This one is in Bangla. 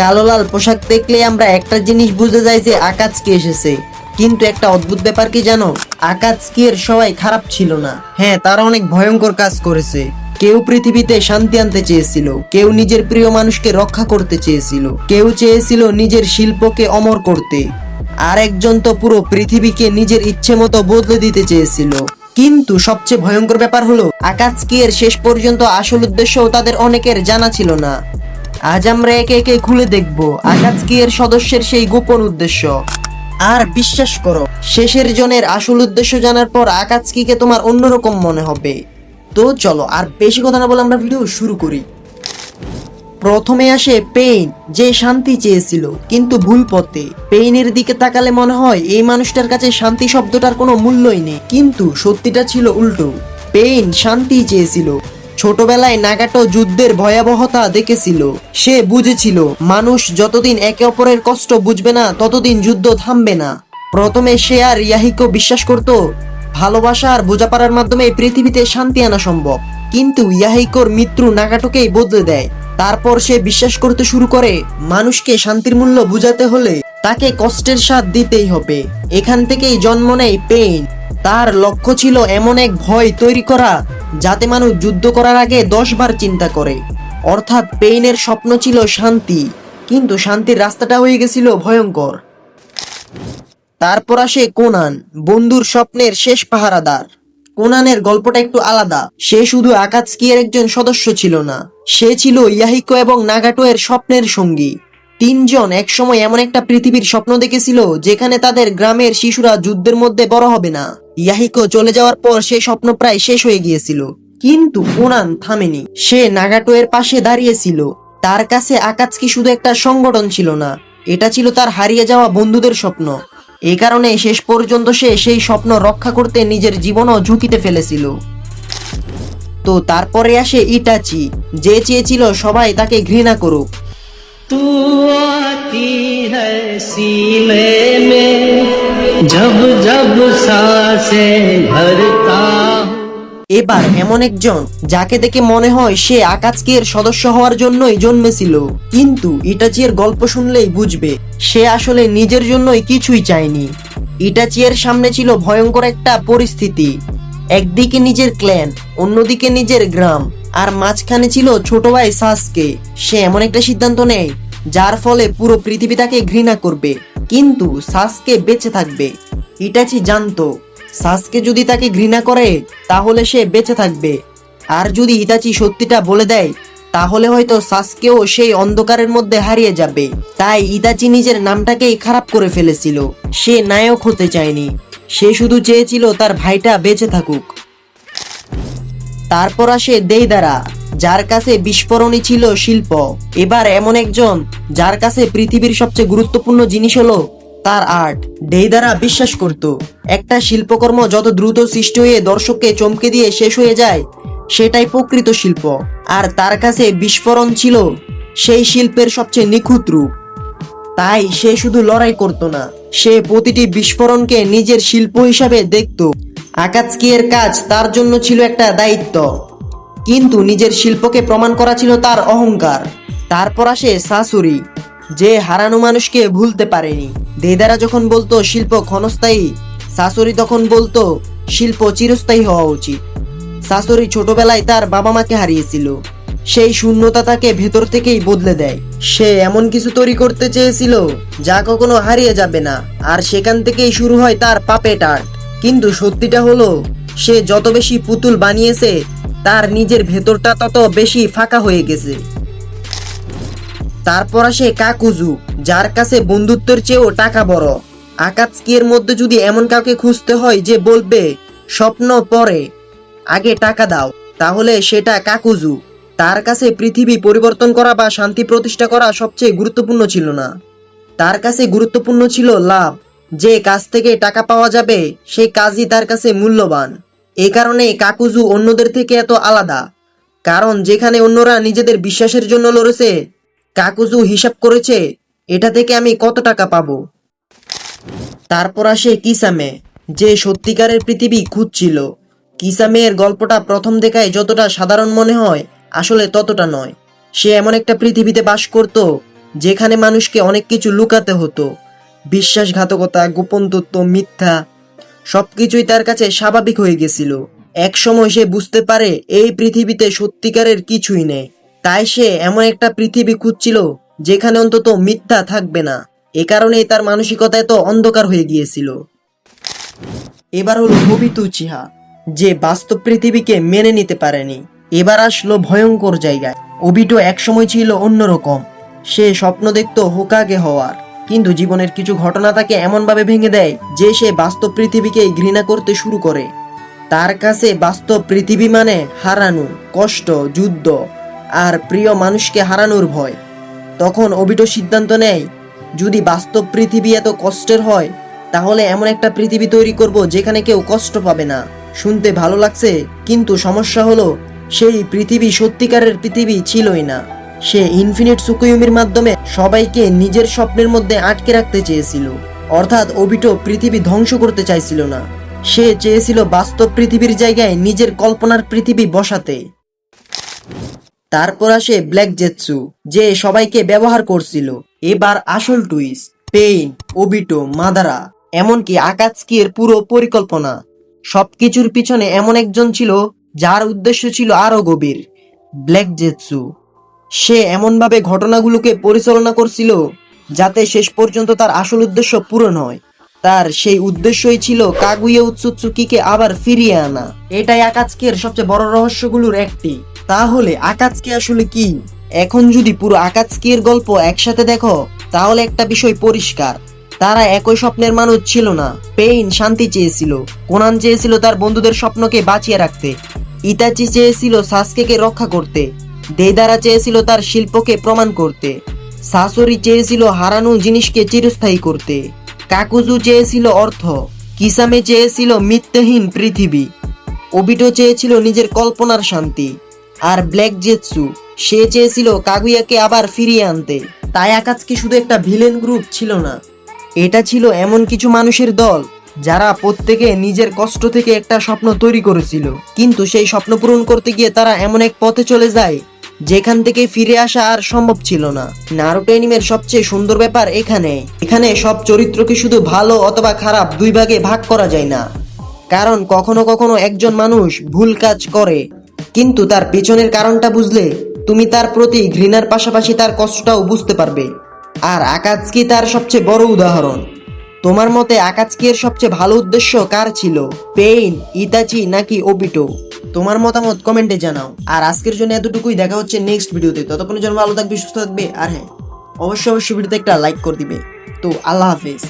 কালো লাল পোশাক দেখলে আমরা একটা জিনিস বুঝে যাই যে আকাজকি এসেছে। কিন্তু একটা অদ্ভুত ব্যাপার কি জানো, আকাজকি এর সবাই খারাপ ছিল না। হ্যাঁ, তারা অনেক ভয়ঙ্কর কাজ করেছে। কেউ পৃথিবীতে শান্তি আনতে চেয়েছিল, কেউ নিজের প্রিয় মানুষকে রক্ষা করতে চেয়েছিল, কেউ চেয়েছিল নিজের শিল্পকে অমর করতে, আর একজন তো পুরো পৃথিবীকে নিজের ইচ্ছে মতো বদলে দিতে চেয়েছিল। কিন্তু সবচেয়ে ভয়ঙ্কর ব্যাপার হলো আকাজকি এর শেষ পর্যন্ত আসল উদ্দেশ্য তাদের অনেকের জানা ছিল না। আজ আমরা একে একে খুলে দেখব আকাজকি এর সদস্যের সেই গোপন উদ্দেশ্য। আর বিশ্বাস করো, শেষের জনের আসল উদ্দেশ্য জানার পর আকাজকিকে তোমার অন্যরকম মনে হবে। তো চলো আর বেশি কথা না বলে আমরা ভিডিও শুরু করি। প্রথমে আসে পেইন, যে শান্তি চেয়েছিল কিন্তু ভুল পথে। পেইনের দিকে তাকালে মনে হয় এই মানুষটার কাছে শান্তি শব্দটার কোনো মূল্যই নেই, কিন্তু সত্যিটা ছিল উল্টো। পেইন শান্তি চেয়েছিল। ছোটবেলায় নাগাটো যুদ্ধের ভয়াবহতা দেখেছিল। সে বুঝেছিল মানুষ যতদিন একে অপরের কষ্ট বুঝবে না ততদিন যুদ্ধ থামবে না। প্রথমে সে আর ইয়াহিকো বিশ্বাস করত ভালোবাসা আর বোঝাপড়ার মাধ্যমে পৃথিবীতে শান্তি আনা সম্ভব। কিন্তু ইয়াহিকোর মৃত্যু নাগাটোকেই বদলে দেয়। তারপর সে বিশ্বাস করতে শুরু করে মানুষকে শান্তির মূল্য বুঝাতে হলে তাকে কষ্টের স্বাদ দিতেই হবে। এখান থেকেই জন্ম নেয় পেইন। তার লক্ষ্য ছিল এমন এক ভয় তৈরি করা যাতে মানুষ যুদ্ধ করার আগে 10 বার চিন্তা করে। অর্থাৎ পেইনের স্বপ্ন ছিল শান্তি, কিন্তু শান্তির রাস্তাটা হয়ে গেছিল ভয়ঙ্কর। তারপর আসে কোনান, বন্ধুর স্বপ্নের শেষ পাহারাদার। কোনানের গল্পটা একটু আলাদা। সে শুধু আকাজকি এর একজন সদস্য ছিল না, সে ছিল ইয়াহিকো এবং নাগাটো এর স্বপ্নের সঙ্গী। তিনজন একসময় এমন একটা পৃথিবীর স্বপ্ন দেখেছিল যেখানে তাদের গ্রামের শিশুরা যুদ্ধের মধ্যে বড় হবে না। ইয়াহিকো চলে যাওয়ার পর সে স্বপ্ন প্রায় শেষ হয়ে গিয়েছিল, কিন্তু কোনান থামেনি। সে নাগাটো এর পাশে দাঁড়িয়েছিল। তার কাছে আকাজকি শুধু একটা সংগঠন ছিল না, এটা ছিল তার হারিয়ে যাওয়া বন্ধুদের স্বপ্ন। এই কারণে শেষ পর্যন্ত সে সেই স্বপ্ন রক্ষা করতে নিজের জীবনও ঝুঁকিতে ফেলেছিল। তো তারপরে আসে ইটাচি, যে চেয়েছিল সবাই তাকে ঘৃণা করুক। तू आती है सीने में जब जब सांसें भरता हूँ। এবার এমন একজন যাকে দেখে মনে হয় সে আকাজকি এর সদস্য হওয়ার জন্যই জন্মেছিল, কিন্তু ইটাচি এর গল্প শুনলেই বুঝবে সে আসলে নিজের জন্যই কিছুই চায়নি। ইটাচি এর সামনে ছিল ভয়ঙ্কর একটা পরিস্থিতি। একদিকে নিজের ক্ল্যান, অন্যদিকে নিজের গ্রাম, আর মাঝখানে ছিল ছোট ভাই সাসকে। সে এমন একটা সিদ্ধান্ত নেয় যার ফলে পুরো পৃথিবী তাকে ঘৃণা করবে, কিন্তু সাসকে বেঁচে থাকবে। ইটাচি জানতো সাসকে যদি তাকে ঘৃণা করে তাহলে সে বেঁচে থাকবে, আর যদি ইতাচি সত্যিটা বলে দেয় তাহলে হয়তো সাসকেও সেই অন্ধকারের মধ্যে হারিয়ে যাবে। তাই ইতাচি নিজের নামটাকেই খারাপ করে ফেলেছিল। সে নায়ক হতে চায়নি, সে শুধু চেয়েছিল তার ভাইটা বেঁচে থাকুক। তারপর আসে দেইদারা, যার কাছে বিস্ফোরণই ছিল শিল্প। এবার এমন একজন যার কাছে পৃথিবীর সবচেয়ে গুরুত্বপূর্ণ জিনিস হলো তার আর্ট। দেইদারা বিশ্বাস করত একটা শিল্পকর্ম যত দ্রুত সৃষ্টি হয়ে দর্শককে চমকে দিয়ে শেষ হয়ে যায় সেটাই প্রকৃত শিল্প। আর তার কাছে বিস্ফোরণ ছিল সেই শিল্পের সবচেয়ে নিখুঁত রূপ। তাই সে শুধু লড়াই করত না, সে প্রতিটি বিস্ফোরণকে নিজের শিল্প হিসাবে দেখত। আকাজকি এর কাজ তার জন্য ছিল একটা দায়িত্ব, কিন্তু নিজের শিল্পকে প্রমাণ করা ছিল তার অহংকার। তারপর আসে সাসুরি, যে হারানো মানুষকে ভুলতে পারেনি। দেইদারা যখন বলতো শিল্প ক্ষণস্থায়ী, সাসুরি তখন বলতো শিল্প চিরস্থায়ী হওয়া উচিত। সাসুরি ছোটবেলায় তার বাবা মাকে হারিয়েছিল, সেই শূন্যতা তাকে ভেতর থেকেই বদলে দেয়। সে এমন কিছু তৈরি করতে চেয়েছিল যা কখনো হারিয়ে যাবে না, আর সেখান থেকেই শুরু হয় তার পাপেট আর্ট। কিন্তু সত্যিটা হলো সে যত বেশি পুতুল বানিয়েছে তার নিজের ভেতরটা তত বেশি ফাঁকা হয়ে গেছে। তারপর আসে কাকুজু, যার কাছে বন্ধুত্বের চেয়েও টাকা বড়। আকাজকি এর মধ্যে যদি এমন কাউকে খুঁজতে হয় যে বলবে স্বপ্ন পরে, আগে টাকা দাও, তাহলে সেটা কাকুজু। তার কাছে পৃথিবী পরিবর্তন করা বা শান্তি প্রতিষ্ঠা করা সবচেয়ে গুরুত্বপূর্ণ ছিল না, তার কাছে গুরুত্বপূর্ণ ছিল লাভ। যে কাজ থেকে টাকা পাওয়া যাবে সেই কাজই তার কাছে মূল্যবান। এ কারণে কাকুজু অন্যদের থেকে এত আলাদা, কারণ যেখানে অন্যরা নিজেদের বিশ্বাসের জন্য লড়েছে, কাকুজু হিসাব করেছে এটা থেকে আমি কত টাকা পাবো। তারপর আসে কিসামে, যে সত্যিকারের পৃথিবী খুঁজছিল। কিসামে এর গল্পটা প্রথম দেখায় যতটা সাধারণ মনে হয় আসলে ততটা নয়। সে এমন একটা পৃথিবীতে বাস করত যেখানে মানুষকে অনেক কিছু লুকাতে হতো। বিশ্বাসঘাতকতা, গোপন তথ্য, মিথ্যা সবকিছুই তার কাছে স্বাভাবিক হয়ে গেছিল। এক সময় সে বুঝতে পারে এই পৃথিবীতে সত্যিকারের কিছুই নেই। তাই সে এমন একটা পৃথিবী খুঁজছিল যেখানে অন্তত মিথ্যা থাকবে না। এ কারণেই তার মানসিকতা এত অন্ধকার হয়ে গিয়েছিল। এবার হলো ওবিটো উচিহা, যে বাস্তব পৃথিবীকে মেনে নিতে পারেনি। এবার আসলো ভয়ঙ্কর জায়গায়। ওবিটো একসময় ছিল অন্যরকম। সে স্বপ্ন দেখত হোকাগে হওয়ার, কিন্তু জীবনের কিছু ঘটনা তাকে এমনভাবে ভেঙে দেয় যে সে বাস্তব পৃথিবীকে ঘৃণা করতে শুরু করে। তার কাছে বাস্তব পৃথিবী মানে হারানো, কষ্ট, যুদ্ধ আর প্রিয় মানুষকে হারানোর ভয়। তখন ওবিটো সিদ্ধান্ত নেয়, যদি বাস্তব পৃথিবী এত কষ্টের হয়, তাহলে এমন একটা পৃথিবী তৈরি করব যেখানে কেউ কষ্ট পাবে না। শুনতে ভালো লাগছে, কিন্তু সমস্যা হলো সেই পৃথিবী সত্যিকারের পৃথিবী ছিলই না। সে ইনফিনিট সুকুয়ুমির মাধ্যমে সবাইকে নিজের স্বপ্নের মধ্যে আটকে রাখতে চেয়েছিল। অর্থাৎ ওবিটো পৃথিবী ধ্বংস করতে চাইছিল না, সে চেয়েছিল বাস্তব পৃথিবীর জায়গায় নিজের কল্পনার পৃথিবী বসাতে। তারপর আসে ব্ল্যাক জেটসু, যে সবাইকে ব্যবহার করছিল। এবার আসল টুইস্ট, পেইন, ওবিটো, মাদারা, এমনকি আকাৎসুকির পুরো পরিকল্পনা, সবকিছুর পিছনে এমন একজন ছিল যার উদ্দেশ্য ছিল আরো গভীর, ব্ল্যাক জেটসু। সে এমনভাবে ঘটনাগুলোকে পরিচালনা করছিল যাতে শেষ পর্যন্ত তার আসল উদ্দেশ্য পূরণ হয়। তার সেই উদ্দেশ্যই ছিল কাগুয়া উৎসুৎসুকিকে আবার ফিরিয়ে আনা। এটাই আকাৎসুকির সবচেয়ে বড় রহস্যগুলোর একটি। তাহলে আকাৎসুকি আসলে কি? এখন যদি পুরো আকাৎসুকির গল্প একসাথে দেখো, তাহলে একটা বিষয় পরিষ্কার, তারা একই স্বপ্নের মানুষ ছিল না। পেইন শান্তি চেয়েছিল, কোনান চেয়েছিল তার বন্ধুদের স্বপ্নকে বাঁচিয়ে রাখতে, ইতাচি চেয়েছিল সাসকেকে রক্ষা করতে, দেইদারা চেয়েছিল তার শিল্পকে প্রমাণ করতে, সাসরি চেয়েছিল হারানো জিনিসকে চিরস্থায়ী করতে, কাকুজু চেয়েছিল অর্থ, কিসামে চেয়েছিল মিথ্যাহীন পৃথিবী, ওবিটো চেয়েছিল নিজের কল্পনার শান্তি, আর ব্ল্যাক জেটসু সে চেয়েছিল কাগুয়াকে আবার ফিরিয়ে আনতে। তাই আকাৎসুকি শুধু একটা ভিলেন গ্রুপ ছিল না, এটা ছিল এমন কিছু মানুষের দল যারা প্রত্যেকে নিজের কষ্ট থেকে একটা স্বপ্ন তৈরি করেছিল। কিন্তু সেই স্বপ্ন পূরণ করতে গিয়ে তারা এমন এক পথে চলে যায় যেখান থেকে ফিরে আসা আর সম্ভব ছিল না। নারুটো অ্যানিমের সবচেয়ে সুন্দর ব্যাপার এখানে সব চরিত্রকে শুধু ভালো অথবা খারাপ দুই ভাগে ভাগ করা যায় না। কারণ কখনো কখনো একজন মানুষ ভুল কাজ করে, কিন্তু তার পেছনের কারণটা বুঝলে তুমি তার প্রতি ঘৃণার পাশাপাশি তার কষ্টটাও বুঝতে পারবে। আর আকাৎসুকি তার সবচেয়ে বড় উদাহরণ। তোমার মতে আকাৎসুকির সবচেয়ে ভালো উদ্দেশ্য কার ছিল, পেইন, ইতাচি নাকি ওবিটো? তোমার মতামত কমেন্টে জানাও। আর আজকের জন্য এতটুকুই, দেখা হচ্ছে নেক্সট ভিডিওতে। ততক্ষণের জন্য ভালো থাকবে, সুস্থ থাকবে, আর হ্যাঁ, অবশ্যই ভিডিওতে একটা লাইক করে দিবে। তো আল্লাহ হাফেজ।